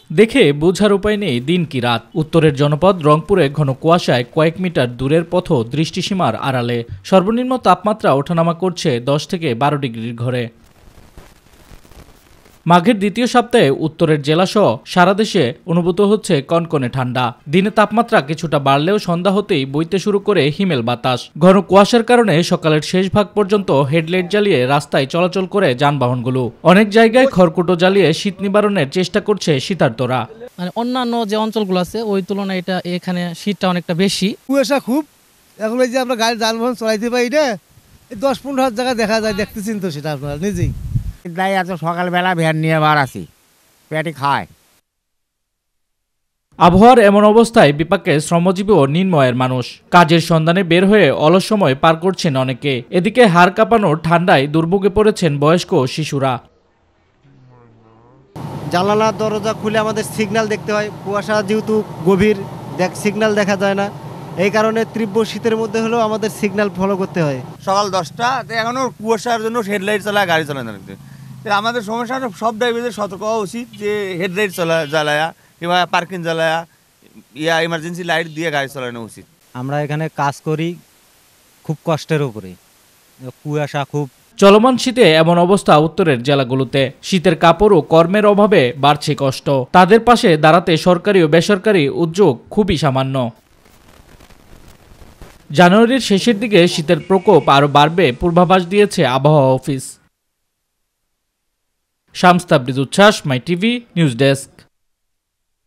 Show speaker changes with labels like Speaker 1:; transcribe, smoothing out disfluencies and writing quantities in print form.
Speaker 1: দেখে বোঝার উপায় নেই দিন কি রাত। উত্তরের জনপদ রংপুরে ঘন কুয়াশায় কয়েক মিটার দূরের পথ দৃষ্টিসীমার আড়ালে। সর্বনিম্ন তাপমাত্রা ওঠানামা করছে 10 থেকে 12 ডিগ্রির ঘরে। মাঘের দ্বিতীয় সপ্তাহে উত্তরের জেলাসহ সারা দেশে অনুভূত হচ্ছে কনকনে ঠান্ডা। দিনে তাপমাত্রা কিছুটা বাড়লেও সন্ধ্যা হতেই বইতে শুরু করে হিমেল বাতাস। ঘন কুয়াশার কারণে সকালের শেষ ভাগ পর্যন্ত হেডলাইট জ্বালিয়ে রাস্তায় চলাচল করে যানবাহনগুলো। অনেক জায়গায় খড়কুটো জ্বালিয়ে শীত নিবারণের চেষ্টা করছে শীতার্তরা।
Speaker 2: মানে অন্যান্য যে অঞ্চলগুলো আছে ওই তুলনায় এখানে শীতটা অনেকটা বেশি।
Speaker 3: কুয়াশা খুব, এখন এই যে আমরা গাড়ি যানবাহন চলাইতে পারি না, 10-15 জায়গা দেখা যায়, দেখতেছেন তো সেটা আপনারা নিজেই।
Speaker 4: তাই এত সকালবেলা ভ্যান নিয়ে বার আসি, পেটে খায়।
Speaker 1: আবহাওয়ার এমন অবস্থায় বিপাকে শ্রমজীবী ও নিম্নআয়ের মানুষ। কাজের সন্ধানে বের হয়ে অলস সময় পার করছেন অনেকে। এদিকে হাড় কাঁপানো ঠান্ডায় দুর্ভোগে পড়েছেন বয়স্ক ও শিশুরা।
Speaker 5: জানালা দরজা খুলে আমাদের সিগন্যাল দেখতে হয়। কুয়াশা যেহেতু গভীর, সিগন্যাল দেখা যায় না, এই কারণে তীব্র শীতের মধ্যে হলেও আমাদের সিগন্যাল ফলো করতে হয়।
Speaker 6: সকাল 10টা এখনো কুয়াশার জন্য হেডলাইট চালায় গাড়ি চালায় না। আমাদের সমস্যা সব ড্রাইভারদের সতর্ক হওয়া উচিত যে হেডলাইট জ্বালায়া কিংবা পার্কিং জ্বালায়া ইমার্জেন্সি লাইট দিয়ে গাড়ি চালানো উচিত।
Speaker 7: আমরা এখানে কাজ করি খুব কষ্টের উপরে, কুয়াশা খুব।
Speaker 1: চলমান শীতে এমন অবস্থা উত্তরের জেলাগুলোতে। শীতের কাপড় ও কর্মের অভাবে বাড়ছে কষ্ট। তাদের পাশে দাঁড়াতে সরকারি ও বেসরকারি উদ্যোগ খুবই সামান্য। জানুয়ারির শেষের দিকে শীতের প্রকোপ আরও বাড়বে পূর্বাভাস দিয়েছে আবহাওয়া অফিস। শামস তাবরিজ উচ্ছ্বাস, মাই টিভি নিউজ ডেস্ক।